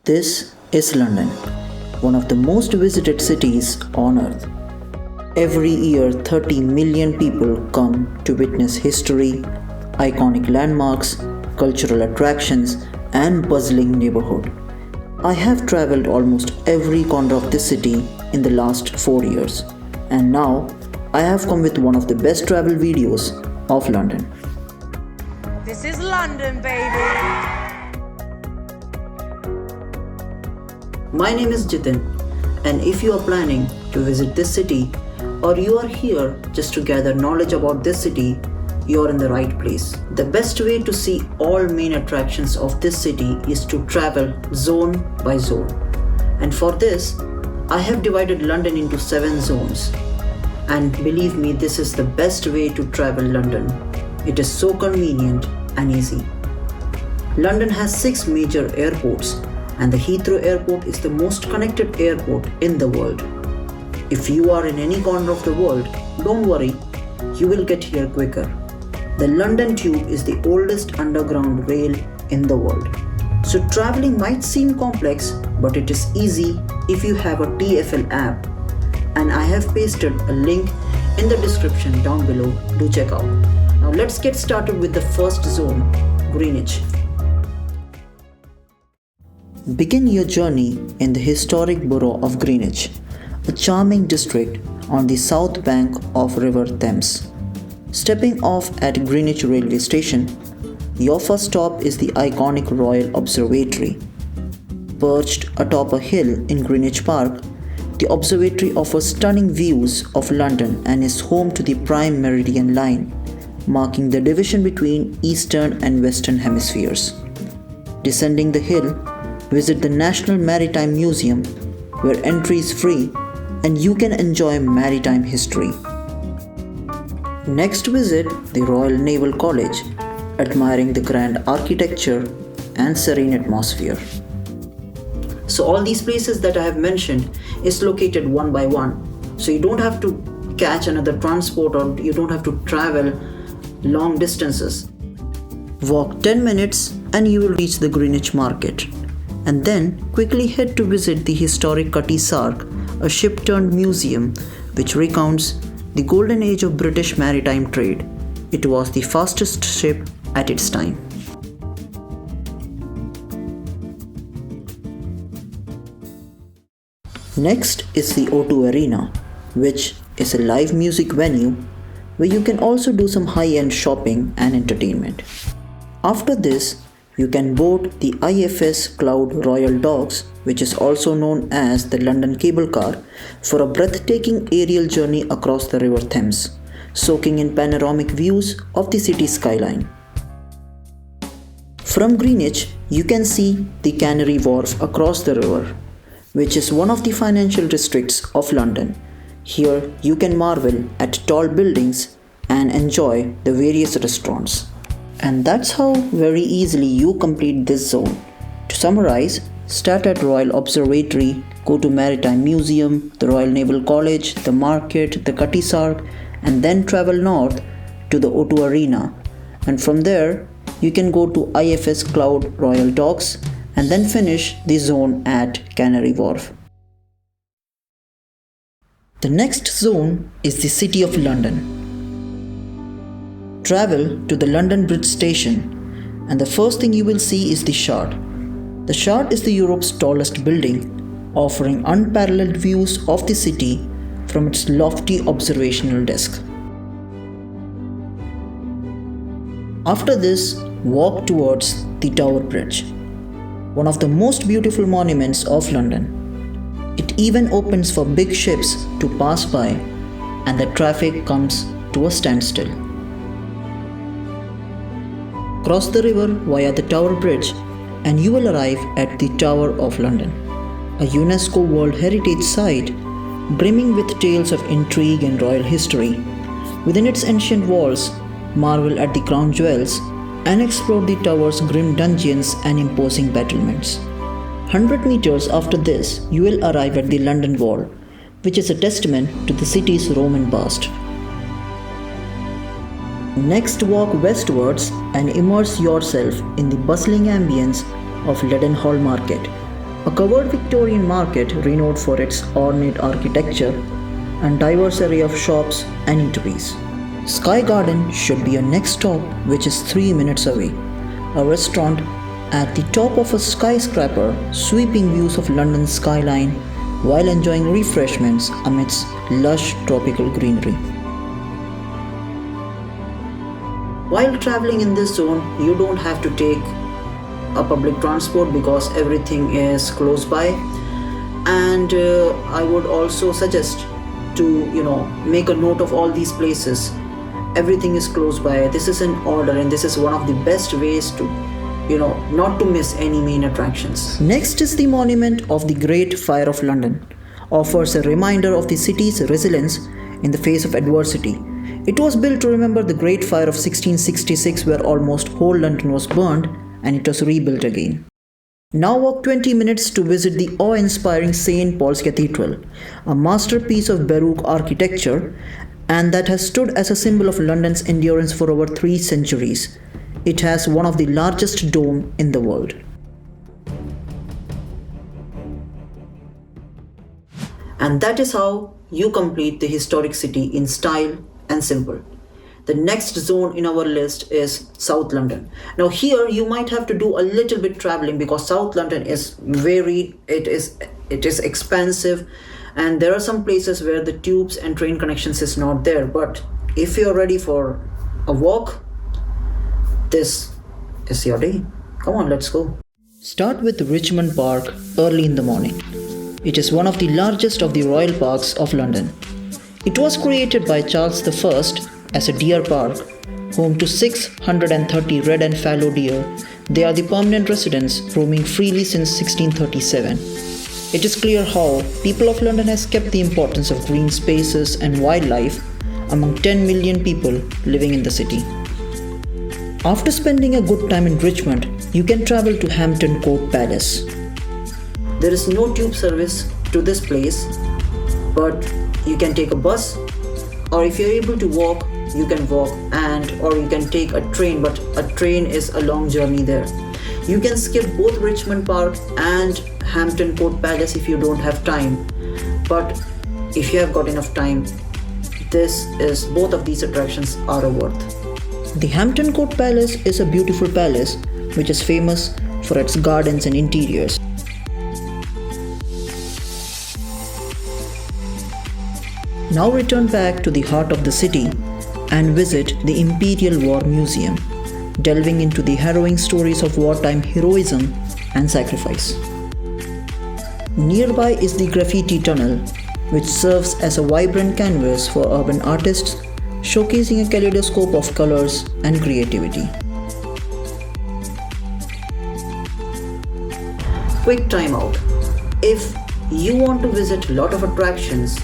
This is London, one of the most visited cities on earth. Every year, 30 million people come to witness history, iconic landmarks, cultural attractions, and bustling neighborhood. I have traveled almost every corner of this city in the last 4 years, and now I have come with one of the best travel videos of London. This is London, baby. My name is Jitin, and if you are planning to visit this city or you are here just to gather knowledge about this city, you are in the right place. The best way to see all main attractions of this city is to travel zone by zone. And for this, I have divided London into 7 zones. And believe me, this is the best way to travel London. It is so convenient and easy. London has 6 major airports, and the Heathrow Airport is the most connected airport in the world. If you are in any corner of the world, don't worry, you will get here quicker. The London Tube is the oldest underground rail in the world. So traveling might seem complex, but it is easy if you have a TfL app. And I have pasted a link in the description down below. Do check out. Now let's get started with the first zone, Greenwich. Begin your journey in the historic borough of Greenwich, a charming district on the south bank of River Thames. Stepping off at Greenwich railway station, your first stop is the iconic Royal Observatory. Perched atop a hill in Greenwich Park, the observatory offers stunning views of London and is home to the Prime Meridian line, marking the division between Eastern and Western hemispheres. Descending the hill, visit the National Maritime Museum, where entry is free and you can enjoy maritime history. Next, visit the Royal Naval College, admiring the grand architecture and serene atmosphere. So all these places that I have mentioned is located one by one. So you don't have to catch another transport or you don't have to travel long distances. Walk 10 minutes and you will reach the Greenwich Market. And then quickly head to visit the historic Cutty Sark, a ship-turned museum which recounts the golden age of British maritime trade. It was the fastest ship at its time. Next is the O2 Arena, which is a live music venue where you can also do some high-end shopping and entertainment. After this, you can board the IFS Cloud Royal Docks, which is also known as the London Cable Car, for a breathtaking aerial journey across the River Thames, soaking in panoramic views of the city skyline. From Greenwich, you can see the Canary Wharf across the river, which is one of the financial districts of London. Here, you can marvel at tall buildings and enjoy the various restaurants. And that's how very easily you complete this zone. To summarize, start at Royal Observatory, go to Maritime Museum, the Royal Naval College, the Market, the Cutty Sark, and then travel north to the O2 Arena. And from there, you can go to IFS Cloud Royal Docks and then finish the zone at Canary Wharf. The next zone is the City of London. Travel to the London Bridge station, and the first thing you will see is the Shard. The Shard is the Europe's tallest building, offering unparalleled views of the city from its lofty observational desk. After this, walk towards the Tower Bridge, one of the most beautiful monuments of London. It even opens for big ships to pass by, and the traffic comes to a standstill. Cross the river via the Tower Bridge and you will arrive at the Tower of London, a UNESCO World Heritage Site brimming with tales of intrigue and royal history. Within its ancient walls, marvel at the crown jewels and explore the tower's grim dungeons and imposing battlements. 100 meters after this, you will arrive at the London Wall, which is a testament to the city's Roman past. Next, walk westwards and immerse yourself in the bustling ambience of Leadenhall Market, A covered Victorian market renowned for its ornate architecture and diverse array of shops and eateries. Sky Garden should be your next stop, which is 3 minutes away. A restaurant at the top of a skyscraper, sweeping views of London's skyline while enjoying refreshments amidst lush tropical greenery. While traveling in this zone, you don't have to take a public transport because everything is close by. And I would also suggest to make a note of all these places. Everything is close by. This is in order, and this is one of the best ways to not to miss any main attractions. Next is the monument of the Great Fire of London. Offers a reminder of the city's resilience in the face of adversity. It was built to remember the Great Fire of 1666, where almost whole London was burned and it was rebuilt again. Now walk 20 minutes to visit the awe-inspiring St. Paul's Cathedral, a masterpiece of Baroque architecture and that has stood as a symbol of London's endurance for over 3 centuries. It has one of the largest domes in the world. And that is how you complete the historic city in style and simple. The next zone in our list is South London. Now here you might have to do a little bit traveling because South London is it is expensive, and there are some places where the tubes and train connections is not there. But if you're ready for a walk, this is your day. Come on, let's go. Start with Richmond Park early in the morning. It is one of the largest of the royal parks of London. It was created by Charles I as a deer park, home to 630 red and fallow deer. They are the permanent residents, roaming freely since 1637. It is clear how people of London has kept the importance of green spaces and wildlife among 10 million people living in the city. After spending a good time in Richmond, you can travel to Hampton Court Palace. There is no tube service to this place, but you can take a bus, or if you're able to walk, you can walk, or you can take a train, but a train is a long journey there. You can skip both Richmond Park and Hampton Court Palace if you don't have time. But if you have got enough time, both of these attractions are worth. The Hampton Court Palace is a beautiful palace which is famous for its gardens and interiors. Now return back to the heart of the city and visit the Imperial War Museum, delving into the harrowing stories of wartime heroism and sacrifice. Nearby is the Graffiti Tunnel, which serves as a vibrant canvas for urban artists, showcasing a kaleidoscope of colors and creativity. Quick time out. If you want to visit a lot of attractions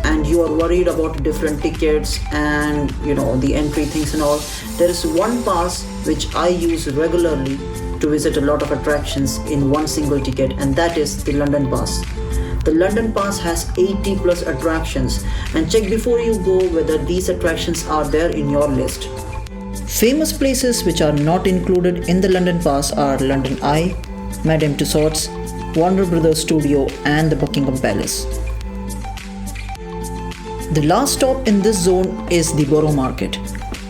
and you are worried about different tickets and the entry things and all, there is one pass which I use regularly to visit a lot of attractions in one single ticket, and that is the London Pass. The London Pass has 80 plus attractions, and check before you go whether these attractions are there in your list. Famous places which are not included in the London Pass are London Eye, Madame Tussauds, Warner Brothers Studio and the Buckingham Palace. The last stop in this zone is the Borough Market,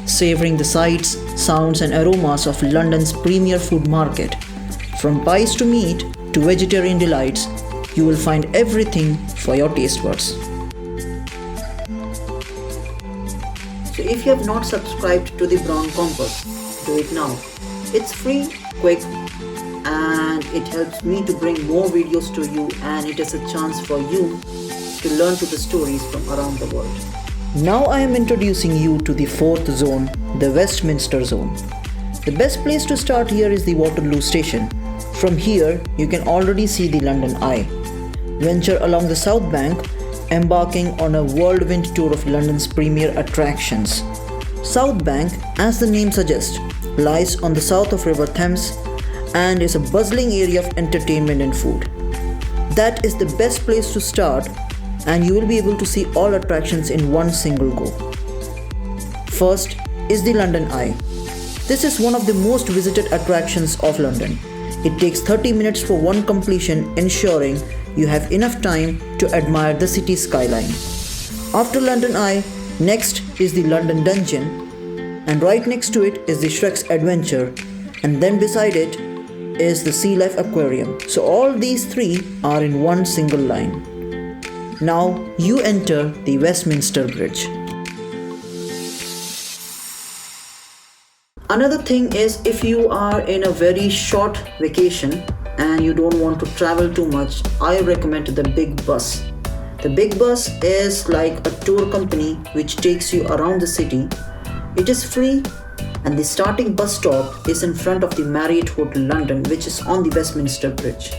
savouring the sights, sounds and aromas of London's premier food market. From pies to meat to vegetarian delights, you will find everything for your taste buds. So if you have not subscribed to the Brown Compass, do it now. It's free, quick, and it helps me to bring more videos to you, and it is a chance for you to learn to the stories from around the world. Now I am introducing you to the 4th zone, the Westminster Zone. The best place to start here is the Waterloo Station. From here, you can already see the London Eye. Venture along the South Bank, embarking on a whirlwind tour of London's premier attractions. South Bank, as the name suggests, lies on the south of River Thames and is a bustling area of entertainment and food. That is the best place to start, and you will be able to see all attractions in one single go. First is the London Eye. This is one of the most visited attractions of London. It takes 30 minutes for one completion, ensuring you have enough time to admire the city skyline. After London Eye, next is the London Dungeon, and right next to it is the Shrek's Adventure, and then beside it is the Sea Life Aquarium. So all these three are in one single line. Now you enter the Westminster Bridge. Another thing is, if you are in a very short vacation and you don't want to travel too much, I recommend the big bus. The big bus is like a tour company which takes you around the city. It is free, and the starting bus stop is in front of the Marriott Hotel London, which is on the Westminster Bridge.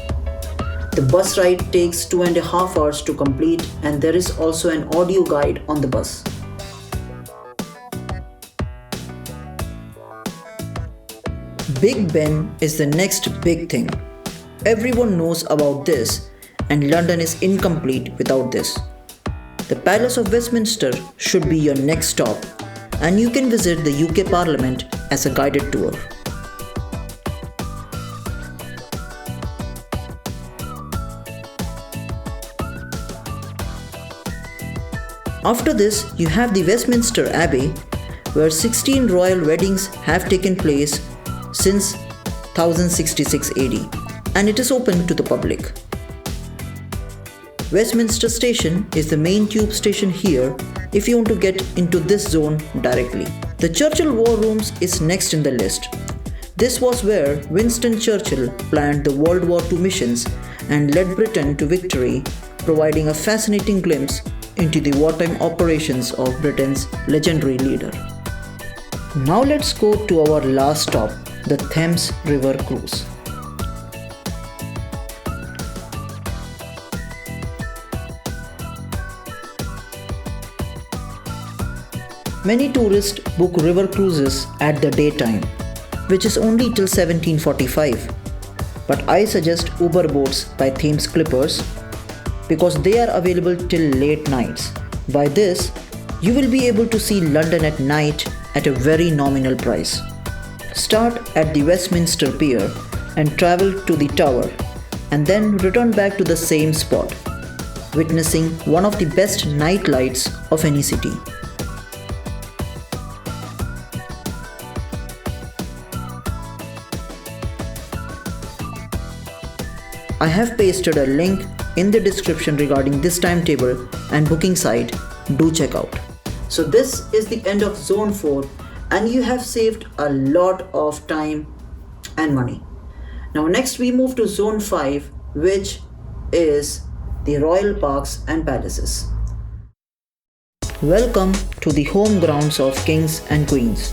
The bus ride takes 2.5 hours to complete, and there is also an audio guide on the bus. Big Ben is the next big thing. Everyone knows about this, and London is incomplete without this. The Palace of Westminster should be your next stop, and you can visit the UK Parliament as a guided tour. After this, you have the Westminster Abbey, where 16 royal weddings have taken place since 1066 AD, and it is open to the public. Westminster Station is the main tube station here if you want to get into this zone directly. The Churchill War Rooms is next in the list. This was where Winston Churchill planned the World War II missions and led Britain to victory, providing a fascinating glimpse into the wartime operations of Britain's legendary leader. Now let's go to our last stop, the Thames River Cruise. Many tourists book river cruises at the daytime, which is only till 17:45. But I suggest Uber boats by Thames Clippers because they are available till late nights. By this, you will be able to see London at night at a very nominal price. Start at the Westminster Pier and travel to the Tower, and then return back to the same spot, witnessing one of the best night lights of any city. I have pasted a link in the description regarding this timetable and booking site. Do check out. So this is the end of Zone 4, and you have saved a lot of time and money. Now next we move to Zone 5, which is the Royal Parks and Palaces. Welcome to the home grounds of kings and queens.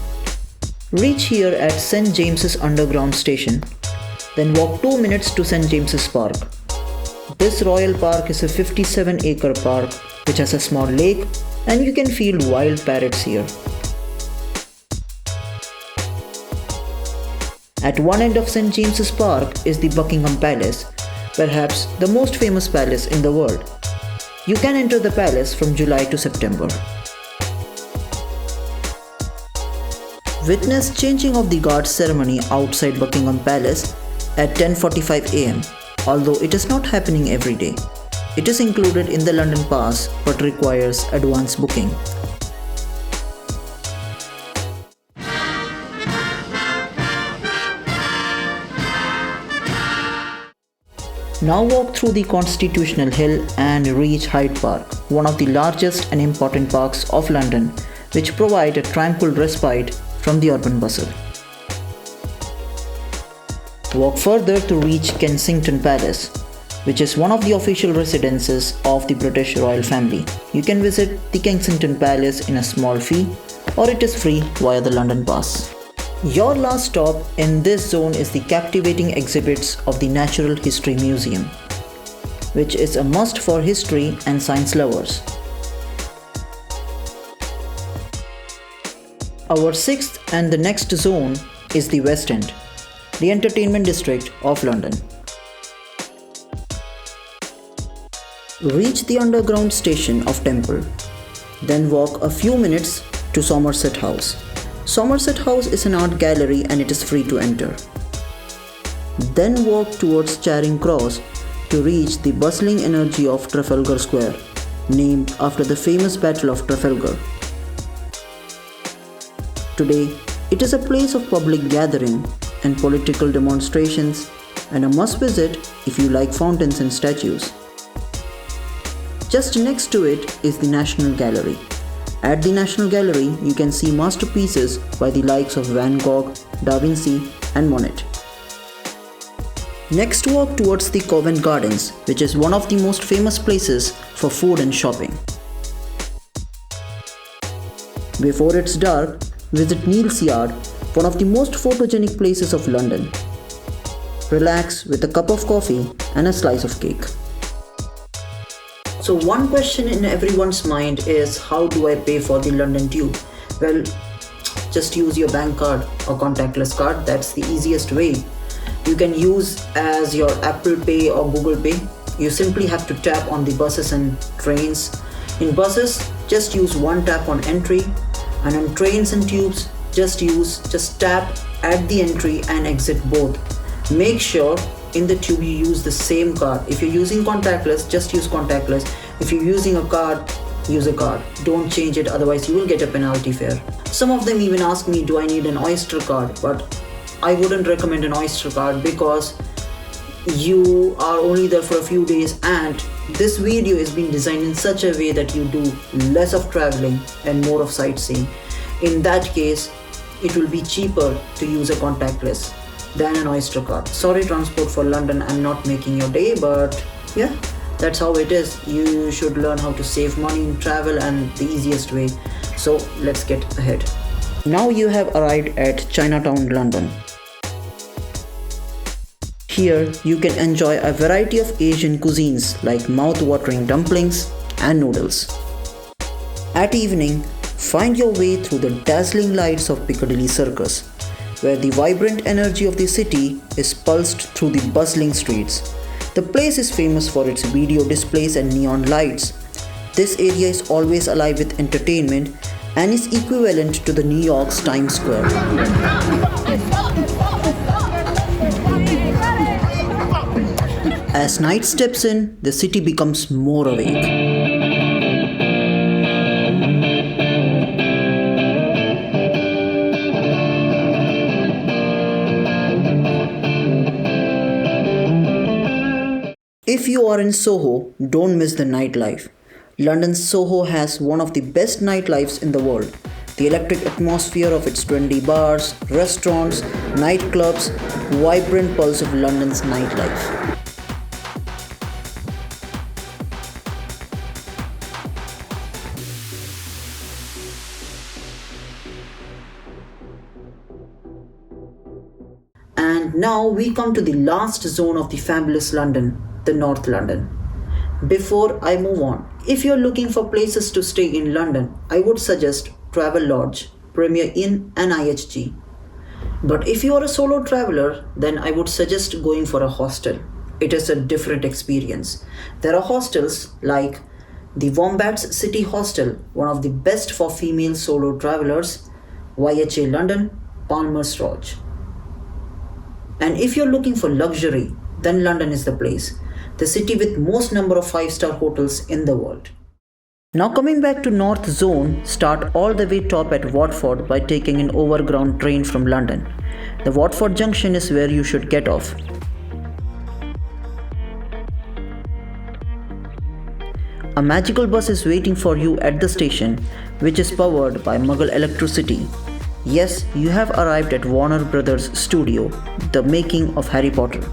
Reach here at St. James's Underground Station, then walk 2 minutes to St. James's Park. This royal park is a 57-acre park which has a small lake, and you can feel wild parrots here. At one end of St. James's Park is the Buckingham Palace, perhaps the most famous palace in the world. You can enter the palace from July to September. Witness changing of the guard ceremony outside Buckingham Palace at 10:45 am, although it is not happening every day. It is included in the London Pass but requires advance booking. Now walk through the Constitutional Hill and reach Hyde Park, one of the largest and important parks of London, which provide a tranquil respite from the urban bustle. Walk further to reach Kensington Palace, which is one of the official residences of the British royal family. You can visit the Kensington Palace in a small fee, or it is free via the London Pass. Your last stop in this zone is the captivating exhibits of the Natural History Museum, which is a must for history and science lovers. Our sixth and the next zone is the West End, the entertainment district of London. Reach the underground station of Temple, then walk a few minutes to Somerset House. Somerset House is an art gallery and it is free to enter. Then walk towards Charing Cross to reach the bustling energy of Trafalgar Square, named after the famous Battle of Trafalgar. Today, it is a place of public gathering and political demonstrations, and a must visit if you like fountains and statues. Just next to it is the National Gallery. At the National Gallery, you can see masterpieces by the likes of Van Gogh, Da Vinci, and Monet. Next, walk towards the Covent Gardens, which is one of the most famous places for food and shopping. Before it's dark, visit Neal's Yard, one of the most photogenic places of London. Relax with a cup of coffee and a slice of cake. So one question in everyone's mind is, how do I pay for the London Tube? Well, just use your bank card or contactless card. That's the easiest way. You can use as your Apple Pay or Google Pay. You simply have to tap on the buses and trains. In buses, just use one tap on entry, and on trains and tubes, just tap at the entry and exit both. Make sure in the tube you use the same card. If you're using contactless, just use contactless. If you're using a card, use a card. Don't change it, otherwise you will get a penalty fare. Some of them even ask me, do I need an Oyster card? But I wouldn't recommend an Oyster card because you are only there for a few days, and this video is being designed in such a way that you do less of traveling and more of sightseeing. In that case, it will be cheaper to use a contactless than an Oyster card. Sorry, Transport for London, I'm not making your day, but yeah, that's how it is. You should learn how to save money in travel, and the easiest way. So let's get ahead. Now you have arrived at Chinatown, London. Here you can enjoy a variety of Asian cuisines like mouth-watering dumplings and noodles. At evening, find your way through the dazzling lights of Piccadilly Circus, where the vibrant energy of the city is pulsed through the bustling streets. The place is famous for its video displays and neon lights. This area is always alive with entertainment and is equivalent to the New York's Times Square. As night steps in, the city becomes more awake. If you are in Soho, don't miss the nightlife. London's Soho has one of the best nightlifes in the world. The electric atmosphere of its trendy bars, restaurants, nightclubs, vibrant pulse of London's nightlife. And now we come to the last zone of the fabulous London, the North London. Before I move on, if you're looking for places to stay in London, I would suggest Travelodge, Premier Inn and IHG. But if you are a solo traveler, then I would suggest going for a hostel. It is a different experience. There are hostels like the Wombats City Hostel, one of the best for female solo travelers, YHA London, Palmer's Lodge. And if you're looking for luxury, then London is the place. The city with most number of 5-star hotels in the world. Now coming back to North Zone, start all the way top at Watford by taking an overground train from London. The Watford junction is where you should get off. A magical bus is waiting for you at the station, which is powered by Mughal electricity. Yes, you have arrived at Warner Brothers Studio, the making of Harry Potter.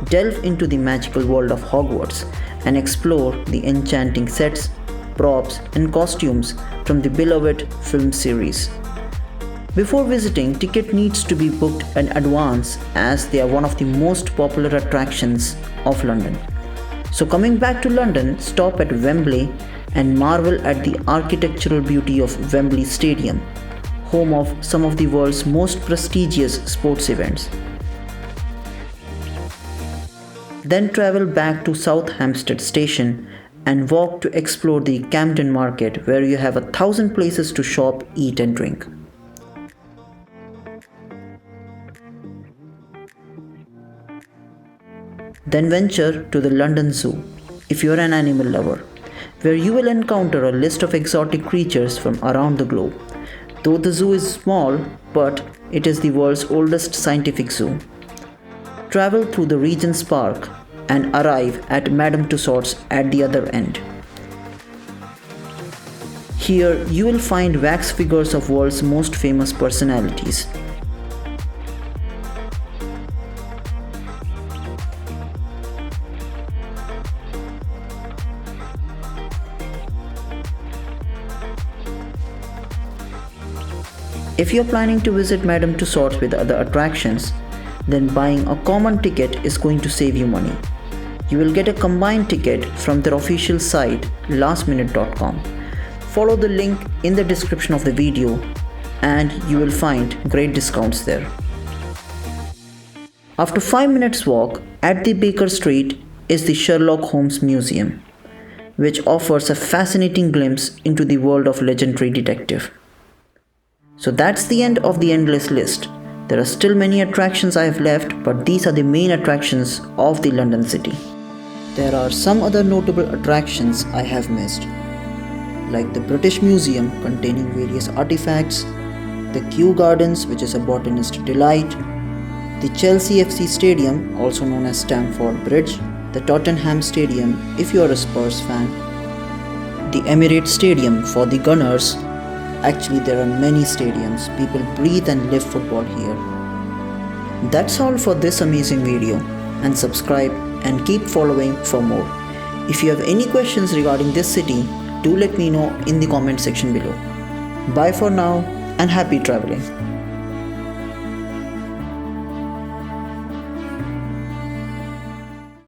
Delve into the magical world of Hogwarts and explore the enchanting sets, props and costumes from the beloved film series. Before visiting, ticket needs to be booked in advance as they are one of the most popular attractions of London. So coming back to London, stop at Wembley and marvel at the architectural beauty of Wembley Stadium, home of some of the world's most prestigious sports events. Then travel back to South Hampstead Station and walk to explore the Camden Market, where you have 1,000 places to shop, eat and drink. Then venture to the London Zoo if you are an animal lover, where you will encounter a list of exotic creatures from around the globe. Though the zoo is small, but it is the world's oldest scientific zoo. Travel through the Regent's Park and arrive at Madame Tussauds at the other end. Here you will find wax figures of world's most famous personalities. If you are planning to visit Madame Tussauds with other attractions, then buying a common ticket is going to save you money. You will get a combined ticket from their official site lastminute.com. Follow the link in the description of the video and you will find great discounts there. After 5 minutes walk, at the Baker Street is the Sherlock Holmes Museum, which offers a fascinating glimpse into the world of legendary detective. So that's the end of the endless list. There are still many attractions I have left, but these are the main attractions of the London city. There are some other notable attractions I have missed, like the British Museum containing various artifacts, the Kew Gardens, which is a botanist delight, the Chelsea FC Stadium, also known as Stamford Bridge, the Tottenham Stadium if you are a Spurs fan, the Emirates Stadium for the Gunners. Actually, there are many stadiums. People breathe and live football here. That's all for this amazing video, and subscribe and keep following for more. If you have any questions regarding this city, do let me know in the comment section below. Bye for now and happy traveling.